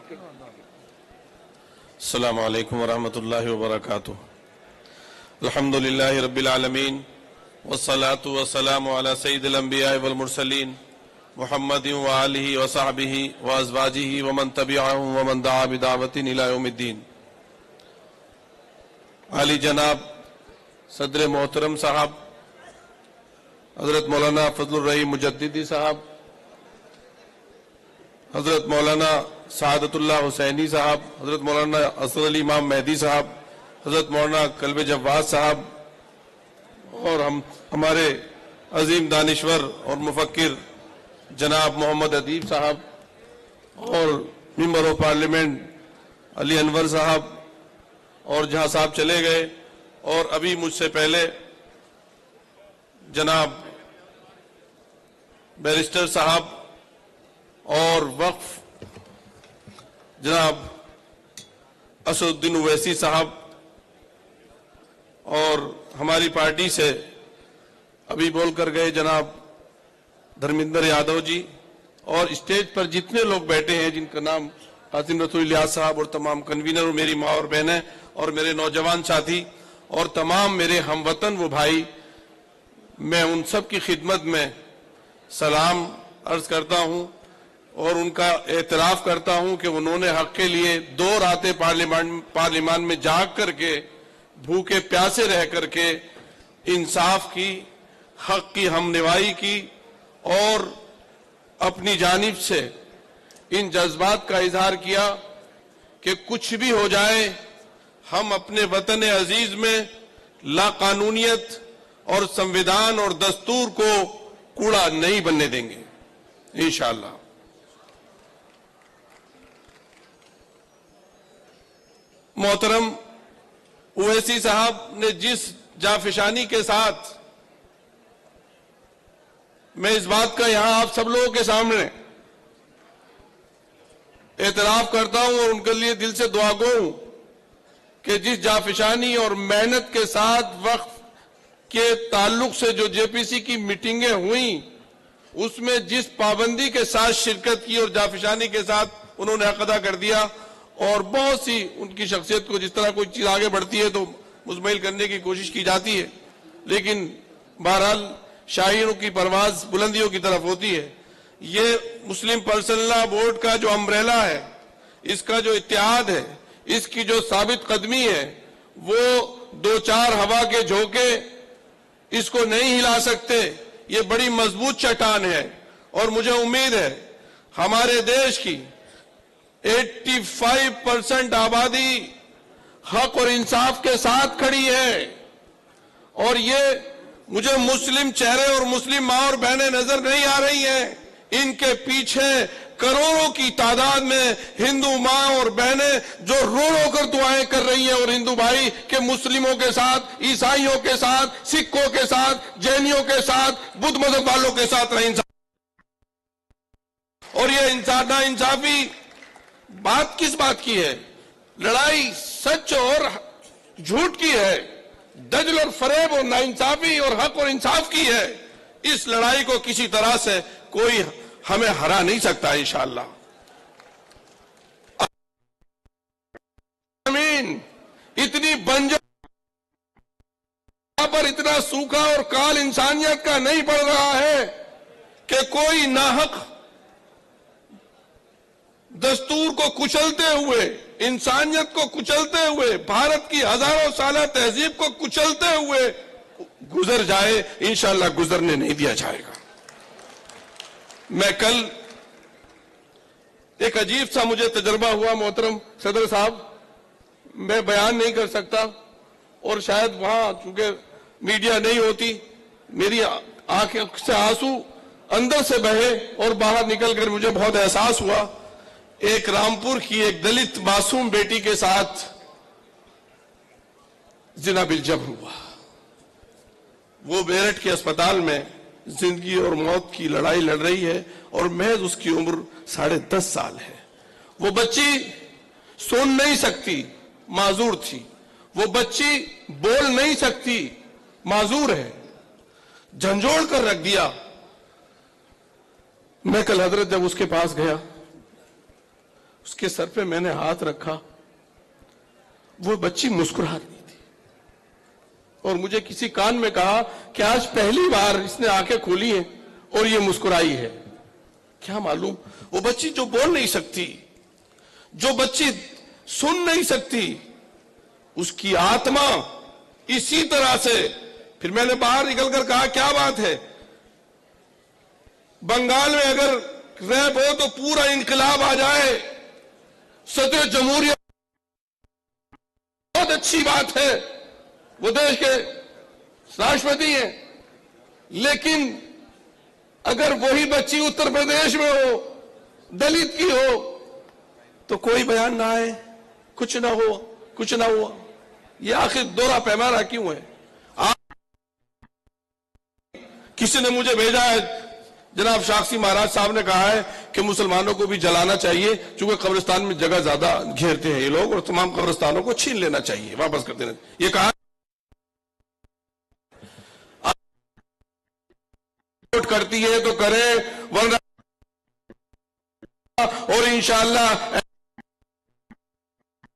अस्सलामु अलैकुम वरहमतुल्लाहि वबरकातुहू। अल्हम्दुलिल्लाहि रब्बिल आलमीन वस्सलातु वस्सलामु अला सय्यिदिल अंबिया वल मुरसलीन मुहम्मदिन व आलिहि व सहबिहि व अज़वाजिहि व मन तबिअहुम व मन दआ बिदावतिन इला यौमिद्दीन। आली जनाब सदर मोहतरम साहब हजरत मौलाना फजलुर रहीम मुजद्दिदी साहब, हजरत मौलाना सआदतुल्लाह हुसैनी साहब, हजरत मौलाना असद अली इमाम मेहदी साहब, हजरत मौलाना कल्बे जव्वाद साहब और हमारे अजीम दानिश्वर और मुफक्किर जनाब मोहम्मद अदीब साहब और member of parliament Ali Anwar साहब और जहां साहब चले गए, और अभी मुझसे पहले जनाब बैरिस्टर साहब और वक्फ जनाब असदुद्दीन ओवैसी साहब और हमारी पार्टी से अभी बोलकर गए जनाब धर्मेंद्र यादव जी, और स्टेज पर जितने लोग बैठे हैं जिनका नाम कासिम रसूल इलियास साहब और तमाम कन्वीनर और मेरी माँ और बहनें और मेरे नौजवान साथी और तमाम मेरे हमवतन वो भाई, मैं उन सब की खिदमत में सलाम अर्ज करता हूं और उनका एतराफ करता हूं कि उन्होंने हक के लिए 2 रातें पार्लियामान में जाग करके भूखे प्यासे रह करके इंसाफ की, हक की हमनिवाई की और अपनी जानिब से इन जज्बात का इजहार किया कि कुछ भी हो जाए हम अपने वतन अजीज में लाकानूनियत और संविधान और दस्तूर को कूड़ा नहीं बनने देंगे इंशाअल्लाह। मोहतरम ओवैसी साहब ने जिस जाफिशानी के साथ, मैं इस बात का यहां आप सब लोगों के सामने एतराफ करता हूं और उनके लिए दिल से दुआ गो हूं कि जिस जाफिशानी और मेहनत के साथ वक्फ के ताल्लुक से जो जेपीसी की मीटिंगें हुई उसमें जिस पाबंदी के साथ शिरकत की और जाफिशानी के साथ उन्होंने हक अदा कर दिया, और बहुत सी उनकी शख्सियत को जिस तरह कोई चीज आगे बढ़ती है तो मुजम्मिल करने की कोशिश की जाती है, लेकिन बहरहाल शाहीनों की परवाज बुलंदियों की तरफ होती है। ये मुस्लिम पर्सनल लॉ बोर्ड का जो अम्ब्रेला है, इसका जो इत्तेहाद है, इसकी जो साबित कदमी है, वो 2-4 हवा के झोंके इसको नहीं हिला सकते। ये बड़ी मजबूत चट्टान है और मुझे उम्मीद है हमारे देश की 85% आबादी हक और इंसाफ के साथ खड़ी है, और ये मुझे मुस्लिम चेहरे और मुस्लिम माँ और बहनें नजर नहीं आ रही हैं। इनके पीछे करोड़ों की तादाद में हिंदू माँ और बहनें जो रो रो कर दुआएं कर रही हैं, और हिंदू भाई के मुस्लिमों के साथ, ईसाइयों के साथ, सिखों के साथ, जैनियों के साथ, बुद्ध मजहब वालों के साथ रही। और ये ना इंसाफी बात किस बात की है? लड़ाई सच और झूठ की है, दजल और फरेब और नाइंसाफी और हक और इंसाफ की है। इस लड़ाई को किसी तरह से कोई हमें हरा नहीं सकता इंशाअल्लाह। जमीन इतनी बंजर, यहां पर इतना सूखा और काल इंसानियत का नहीं पड़ रहा है कि कोई नाहक दस्तूर को कुचलते हुए, इंसानियत को कुचलते हुए, भारत की हजारों साल तहजीब को कुचलते हुए गुजर जाए। इंशाअल्लाह गुजरने नहीं दिया जाएगा। मैं कल एक अजीब सा मुझे तजर्बा हुआ मोहतरम सदर साहब, मैं बयान नहीं कर सकता और शायद वहां चूंकि मीडिया नहीं होती, मेरी आंख से आंसू अंदर से बहे और बाहर निकलकर मुझे बहुत एहसास हुआ। एक रामपुर की एक दलित मासूम बेटी के साथ जिना बिलजम हुआ। वो मेरठ के अस्पताल में जिंदगी और मौत की लड़ाई लड़ रही है और महज उसकी उम्र 10.5 साल है। वो बच्ची सुन नहीं सकती, माजूर थी। वो बच्ची बोल नहीं सकती, माजूर है। झंझोड़ कर रख दिया। मैं कल हजरत जब उसके पास गया, उसके सर पे मैंने हाथ रखा, वो बच्ची मुस्कुरा रही थी और मुझे किसी कान में कहा कि आज पहली बार इसने आंखें खोली हैं और ये मुस्कुराई है। क्या मालूम, वो बच्ची जो बोल नहीं सकती, जो बच्ची सुन नहीं सकती, उसकी आत्मा इसी तरह से। फिर मैंने बाहर निकलकर कहा, क्या बात है, बंगाल में अगर रैप हो तो पूरा इनकलाब आ जाए, सदर जमहूरियत, बहुत अच्छी बात है, वो देश के राष्ट्रपति हैं। लेकिन अगर वही बच्ची उत्तर प्रदेश में हो, दलित की हो, तो कोई बयान ना आए, कुछ ना हो, कुछ ना हुआ। ये आखिर दोहरा पैमाना क्यों है? किसी ने मुझे भेजा है, जनाब शाक्सी महाराज साहब ने कहा है कि मुसलमानों को भी जलाना चाहिए, क्योंकि कब्रिस्तान में जगह ज्यादा घेरते हैं ये लोग, और तमाम कब्रिस्तानों को छीन लेना चाहिए, वापस कर देना। ये कहा वोट करती है तो करे, वरना और इंशाअल्लाह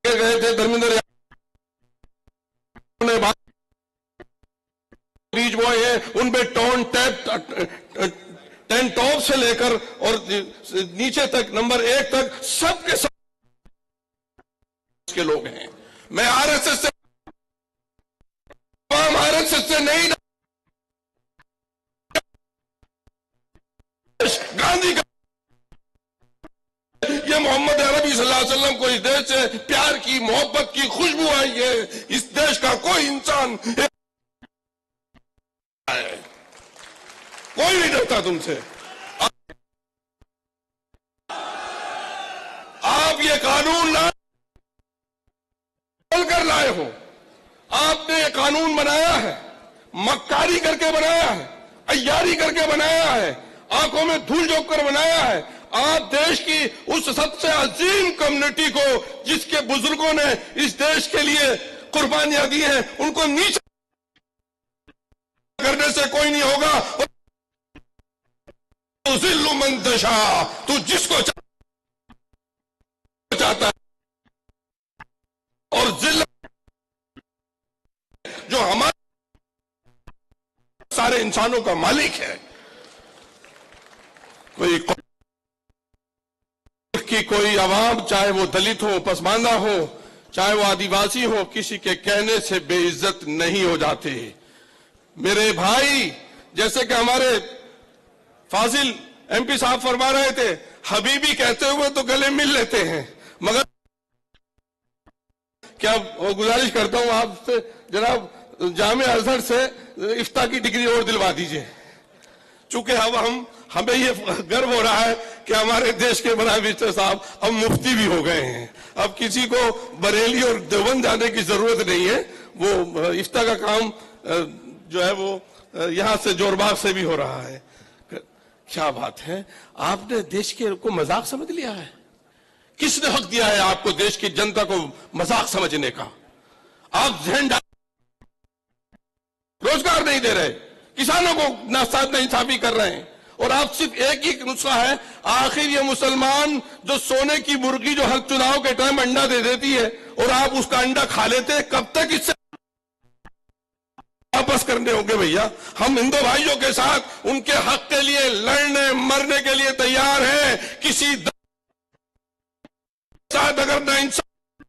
गए थे धर्मेंद्र बीच बॉय है, उन पे टॉन टैप 10 टॉप से लेकर और नीचे तक नंबर 1 तक सबके सब के लोग हैं। मैं आरएसएस से, आरएसएस से नहीं, गांधी का, ये मोहम्मद अरबी सल्लल्लाहु अलैहि वसल्लम को इस देश से प्यार की, मोहब्बत की खुशबू आई है। इस देश का कोई इंसान, कोई नहीं डरता तुमसे। आप ये कानून कर लाए हो, आपने ये कानून बनाया है, मक्कारी करके बनाया है, अय्यारी करके बनाया है, आंखों में धूल झोंक कर बनाया है। आप देश की उस सबसे अजीम कम्युनिटी को, जिसके बुजुर्गों ने इस देश के लिए कुर्बानियां दी हैं, उनको नीचे करने से कोई नहीं होगा। तो जिल्लु मन तशा, तू जिसको चाहता है, और जिल्ल जो हमारे सारे इंसानों का मालिक है, कोई आवाम, चाहे वो दलित हो, पसमानदा हो, चाहे वो आदिवासी हो, किसी के कहने से बेइज्जत नहीं हो जाते। मेरे भाई, जैसे कि हमारे फाजिल एमपी साहब फरमा रहे थे, हबीबी कहते हुए तो गले मिल लेते हैं, मगर क्या वो गुजारिश करता हूं आपसे, जनाब जामिया अजहर से इफ्ता की डिग्री और दिलवा दीजिए, चूंकि अब हमें ये गर्व हो रहा है कि हमारे देश के बनाए मिनिस्टर साहब अब मुफ्ती भी हो गए हैं। अब किसी को बरेली और देवबंद जाने की जरूरत नहीं है, वो इफ्ता का काम जो है वो यहां से जोरबाग से भी हो रहा है। क्या बात है, आपने देश के को मजाक समझ लिया है। किसने हक दिया है आपको देश की जनता को मजाक समझने का? आप रोजगार नहीं दे रहे, किसानों को नाइंसाफी कर रहे हैं, और आप सिर्फ एक ही नुस्खा है, आखिर ये मुसलमान जो सोने की मुर्गी जो हर चुनाव के टाइम अंडा दे देती है और आप उसका अंडा खा लेते हैं, कब तक इससे वापस करने होंगे भैया? हम हिंदू भाइयों के साथ उनके हक के लिए लड़ने मरने के लिए तैयार हैं। किसी साथ अगर नाइंसाफी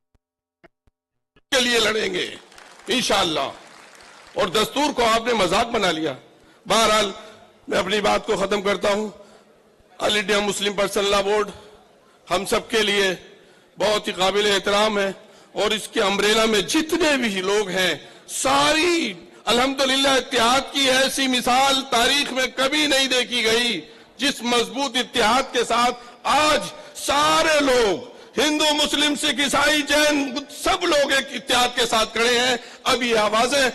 के लिए लड़ेंगे इंशाअल्लाह। और दस्तूर को आपने मजाक बना लिया। बहरहाल मैं अपनी बात को खत्म करता हूं। All India Muslim personal law board हम सबके लिए बहुत ही काबिल एहतराम है, और इसके अम्ब्रेला में जितने भी लोग हैं, सारी अल्हम्दुलिल्लाह इत्तेहाद की ऐसी मिसाल तारीख में कभी नहीं देखी गई। जिस मजबूत इत्तेहाद के साथ आज सारे लोग, हिंदू मुस्लिम सिख ईसाई जैन, सब लोग एक इत्तेहाद के साथ खड़े हैं। अब ये आवाजें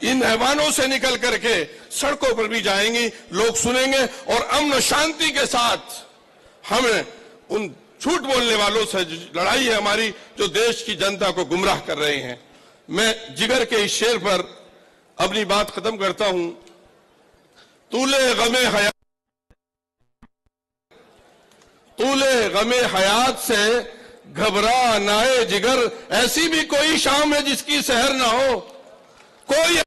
इन ऐवानों से निकल करके सड़कों पर भी जाएंगी, लोग सुनेंगे, और अमन शांति के साथ हमें उन झूठ बोलने वालों से लड़ाई है हमारी, जो देश की जनता को गुमराह कर रहे हैं। मैं जिगर के इस शेर पर अपनी बात खत्म करता हूं। तूले गमे हयात, तूले गमे हयात से घबरा नाए जिगर, ऐसी भी कोई शाम है जिसकी सहर ना हो। कोई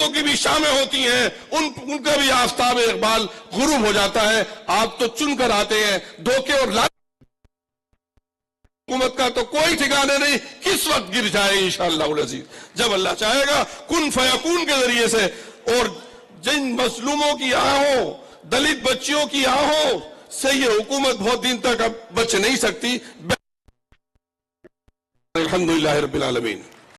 की भी शामें होती हैं, उनका भी आफताब इकबाल गुरूब हो जाता है। आप तो चुनकर आते हैं, धोखे और हुकूमत का तो कोई ठिकाने नहीं, किस वक्त गिर जाए इंशाअल्लाह अज़ीज, जब अल्लाह चाहेगा। कुन फयकून के जरिए से, और जिन मजलूमों की आहों, दलित बच्चियों की आहों से ये हुकूमत बहुत दिन तक अब बच नहीं सकती। अल्हम्दुलिल्लाह रब्बिल आलमीन।